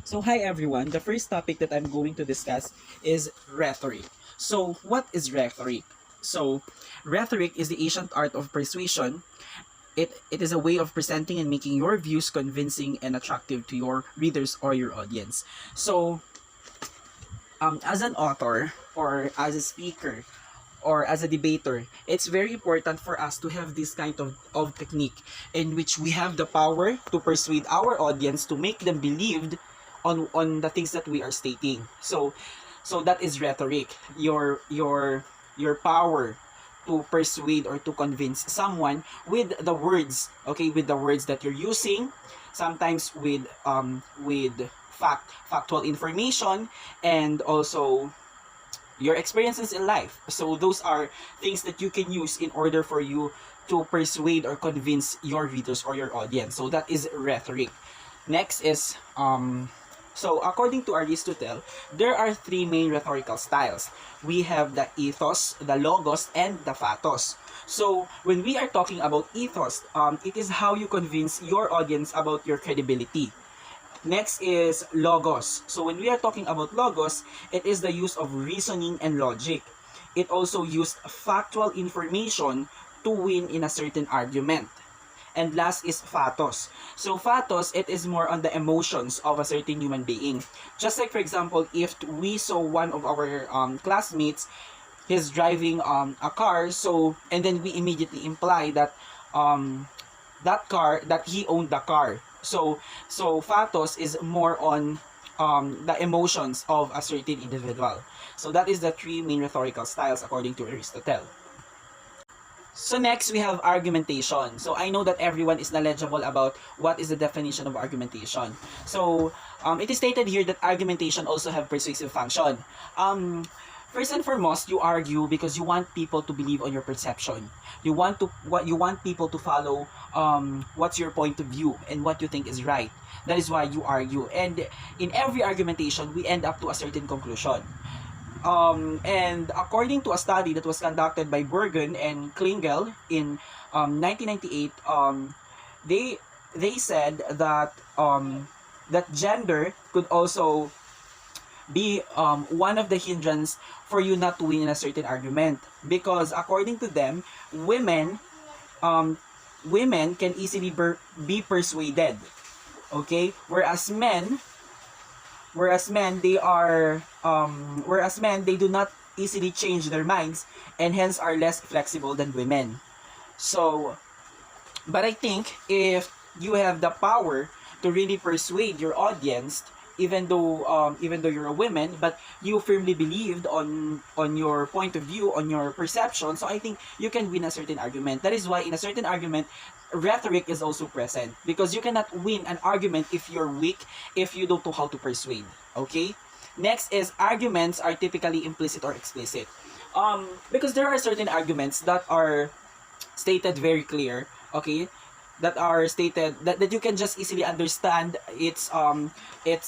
So, hi everyone. The first topic that I'm going to discuss is rhetoric. So, what is rhetoric? So, rhetoric is the ancient art of persuasion. It is a way of presenting and making your views convincing and attractive to your readers or your audience. So, as an author or as a speaker or as a debater, it's very important for us to have this kind of technique in which we have the power to persuade our audience to make them believe on the things that we are stating. So that is rhetoric. Your power to persuade or to convince someone with the words, okay, with the words that you're using, sometimes with factual information, and also your experiences in life. So those are things that you can use in order for you to persuade or convince your readers or your audience. So that is rhetoric. Next is so according to Aristotle, there are three main rhetorical styles. We have the ethos, the logos, and the pathos. So when we are talking about ethos, it is how you convince your audience about your credibility. Next is logos. So when we are talking about logos, it is the use of reasoning and logic. It also used factual information to win in a certain argument. And last is pathos. So pathos, it is more on the emotions of a certain human being. Just like, for example, if we saw one of our classmates, he's driving a car, so and then we immediately imply that um, that he owned the car. So pathos is more on the emotions of a certain individual. So that is the three main rhetorical styles according to Aristotle. So next we have argumentation. So I know that everyone is knowledgeable about what is the definition of argumentation. So it is stated here that argumentation also have persuasive function. First and foremost, you argue because you want people to believe on your perception. You want people to follow what's your point of view and what you think is right. That is why you argue. And in every argumentation, we end up to a certain conclusion. And according to a study that was conducted by Bergen and Klingel in 1998, they they said that that gender could also be one of the hindrance for you not to win in a certain argument, because according to them, women um, women can easily be persuaded, okay, whereas men they do not easily change their minds and hence are less flexible than women. So but I think if you have the power to really persuade your audience, even though you're a woman, but you firmly believed on your point of view, on your perception, so I think you can win a certain argument. That is why in a certain argument, rhetoric is also present, because you cannot win an argument if you're weak, if you don't know how to persuade. Okay. Next is arguments are typically implicit or explicit. Because there are certain arguments that are stated very clear, okay, that are stated that you can just easily understand its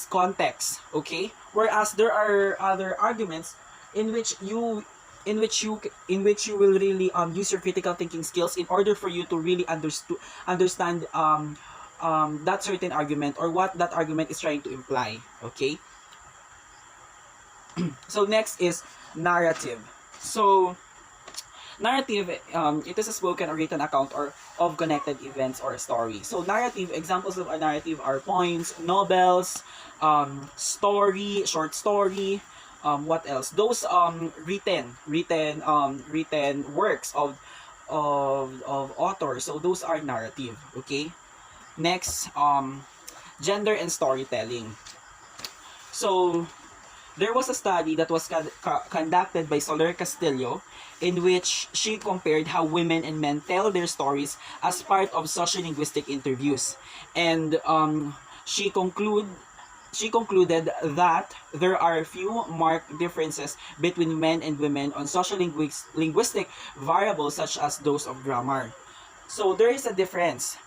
context, okay, whereas there are other arguments in which you will really use your critical thinking skills in order for you to really understand that certain argument or what that argument is trying to imply, okay. So next is narrative. So narrative, it is a spoken or written account or of connected events or a story. So narrative, examples of a narrative are poems, novels, short story, what else? Those written works of authors. So those are narrative. Okay. Next, gender and storytelling. So there was a study that was conducted by Soler Castillo, in which she compared how women and men tell their stories as part of sociolinguistic interviews. And she concluded that there are few marked differences between men and women on sociolinguistic variables such as those of grammar. So there is a difference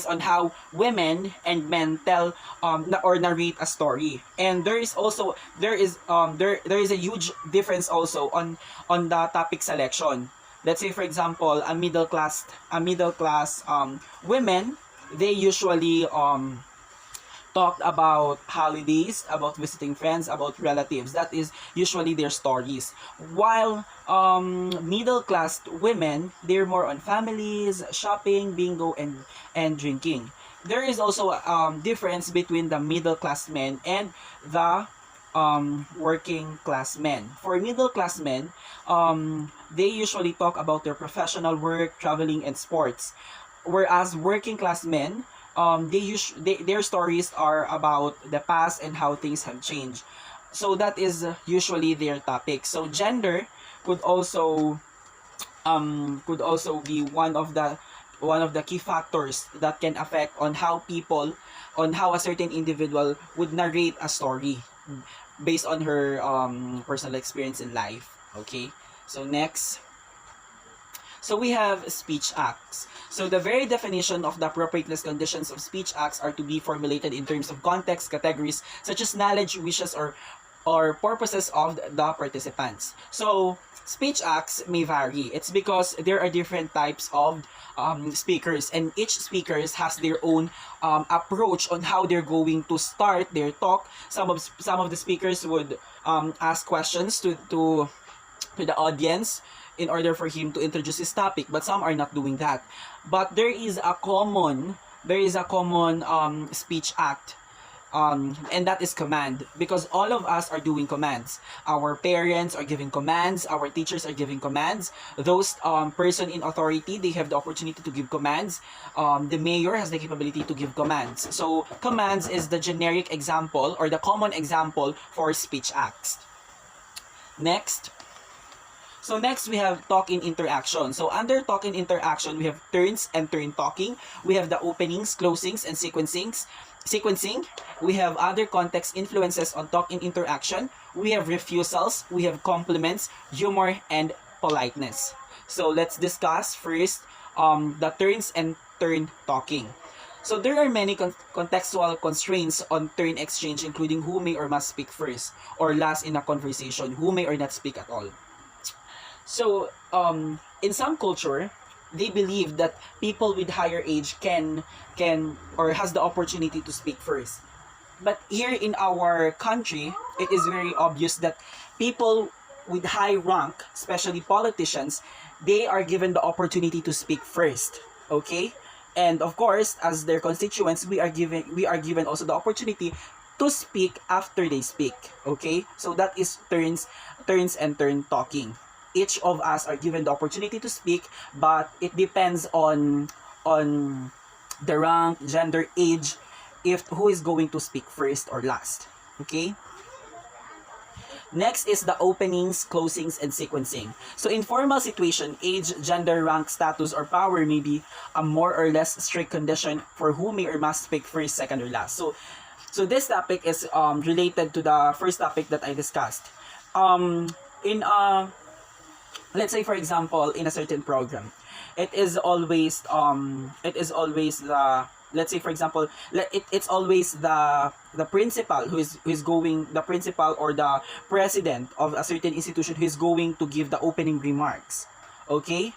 on how women and men tell or narrate a story, and there is a huge difference also on the topic selection. Let's say, for example, a middle class women, they usually talked about holidays, about visiting friends, about relatives. That is usually their stories. While middle class women, they're more on families, shopping, bingo, and drinking. There is also difference between the middle class men and the working class men. For middle class men, they usually talk about their professional work, traveling, and sports. Whereas working class men, their stories are about the past and how things have changed. So that is usually their topic. So gender could also be one of the key factors that can affect on how a certain individual would narrate a story based on her personal experience in life. Okay, so next. So we have speech acts. So the very definition of the appropriateness conditions of speech acts are to be formulated in terms of context, categories such as knowledge, wishes, or purposes of the participants. So speech acts may vary. It's because there are different types of speakers, and each speakers has their own approach on how they're going to start their talk. Some of the speakers would ask questions to the audience in order for him to introduce his topic, but some are not doing that. But there is a common speech act, and that is command, because all of us are doing commands. Our parents are giving commands, our teachers are giving commands, those person in authority, they have the opportunity to give commands, the mayor has the capability to give commands. So commands is the generic example or the common example for speech acts. Next. So next we have talk in interaction. So under talk in interaction, we have turns and turn talking. We have the openings, closings, and sequencing. We have other context influences on talk in interaction. We have refusals. We have compliments, humor, and politeness. So let's discuss first the turns and turn talking. So there are many contextual constraints on turn exchange, including who may or must speak first or last in a conversation, who may or not speak at all. So, in some culture, they believe that people with higher age can or has the opportunity to speak first. But here in our country, it is very obvious that people with high rank, especially politicians, they are given the opportunity to speak first. Okay? And of course, as their constituents, we are given also the opportunity to speak after they speak. Okay? So that is turns and turn talking. Each of us are given the opportunity to speak, but it depends on the rank, gender, age, if who is going to speak first or last. Okay? Next is the openings, closings, and sequencing. So in formal situation, age, gender, rank, status, or power may be a more or less strict condition for who may or must speak first, second, or last. So this topic is related to the first topic that I discussed. Let's say for example in a certain program, it is always the, let's say for example, it's always the principal who is going, the principal or the president of a certain institution who is going to give the opening remarks. Okay?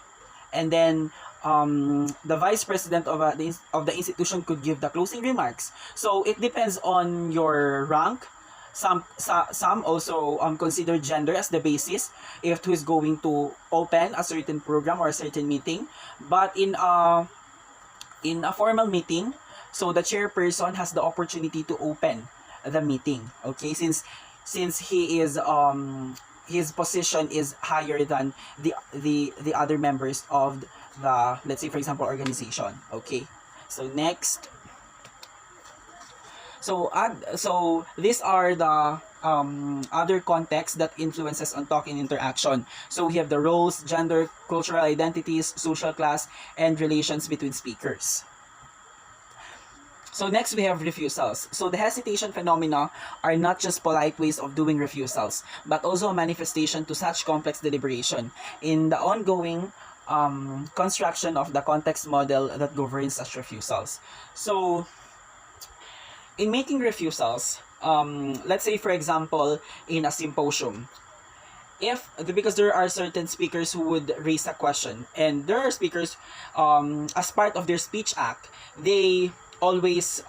And then the vice president of the institution could give the closing remarks. So it depends on your rank. Some also consider gender as the basis if who is going to open a certain program or a certain meeting. But in a formal meeting, so the chairperson has the opportunity to open the meeting. Okay, since he is his position is higher than the other members of the, let's say for example, organization. Okay, so next. So these are the other contexts that influences on talk and interaction. So we have the roles, gender, cultural identities, social class, and relations between speakers. So next we have refusals. So the hesitation phenomena are not just polite ways of doing refusals, but also a manifestation to such complex deliberation in the ongoing construction of the context model that governs such refusals. So in making refusals, let's say for example in a symposium, because there are certain speakers who would raise a question, and there are speakers as part of their speech act, they always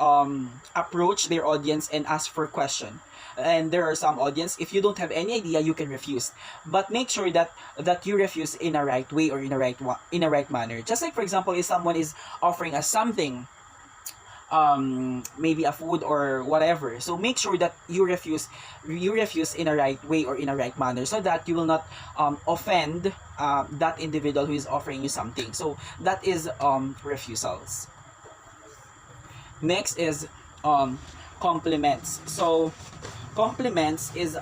approach their audience and ask for question. And there are some audience, if you don't have any idea, you can refuse, but make sure that you refuse in a right way or in a right manner. Just like, for example, if someone is offering us something, maybe a food or whatever, so make sure that you refuse in a right way or in a right manner, so that you will not offend that individual who is offering you something. So that is refusals. Next is compliments. So compliments is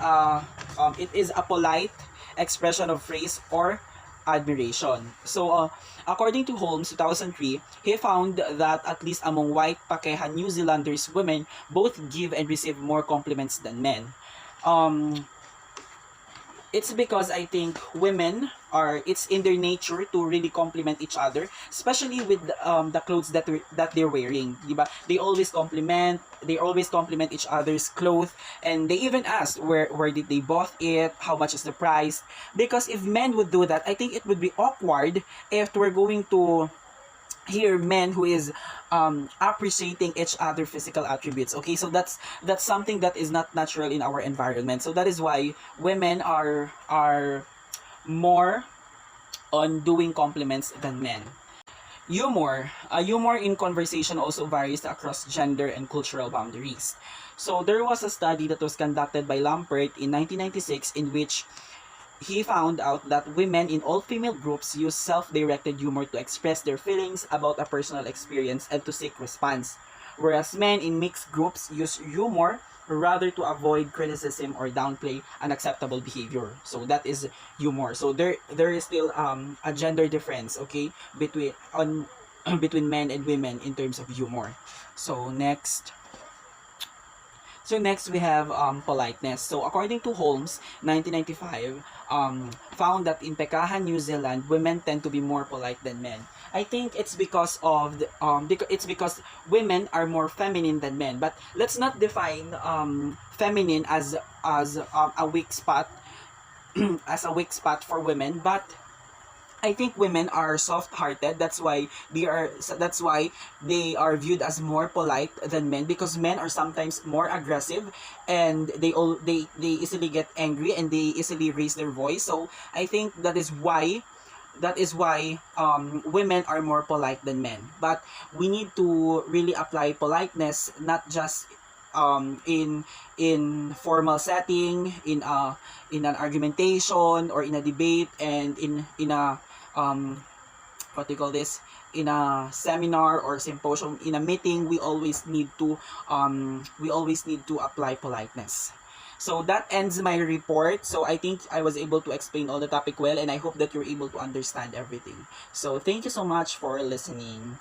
it is a polite expression of praise or admiration. So according to Holmes 2003, he found that at least among white Pakeha New Zealanders, women both give and receive more compliments than men. Um, it's because I think women are, it's in their nature to really compliment each other, especially with the clothes that they're wearing, diba? They always compliment each other's clothes, and they even ask where did they bought it, how much is the price. Because if men would do that, I think it would be awkward if we're going to here men who is appreciating each other physical attributes. Okay, so that's something that is not natural in our environment. So that is why women are more on doing compliments than men. Humor in conversation also varies across gender and cultural boundaries. So there was a study that was conducted by Lampert in 1996, in which he found out that women in all female groups use self-directed humor to express their feelings about a personal experience and to seek response, whereas men in mixed groups use humor rather to avoid criticism or downplay unacceptable behavior. So that is humor. So there is still a gender difference, okay, between men and women in terms of humor. So next we have politeness. So according to Holmes, 1995, found that in Pekaha, New Zealand, women tend to be more polite than men. I think it's because of it's because women are more feminine than men. But let's not define feminine as a weak spot as a weak spot for women, but I think women are soft-hearted. That's why they are viewed as more polite than men, because men are sometimes more aggressive, and they easily get angry and they easily raise their voice. So I think that is why women are more polite than men. But we need to really apply politeness, not just in formal setting, in an argumentation or in a debate, and in a what do you call this, in a seminar or symposium, in a meeting. We always need to apply politeness. So that ends my report. So I think I was able to explain all the topic well, and I hope that you're able to understand everything. So thank you so much for listening.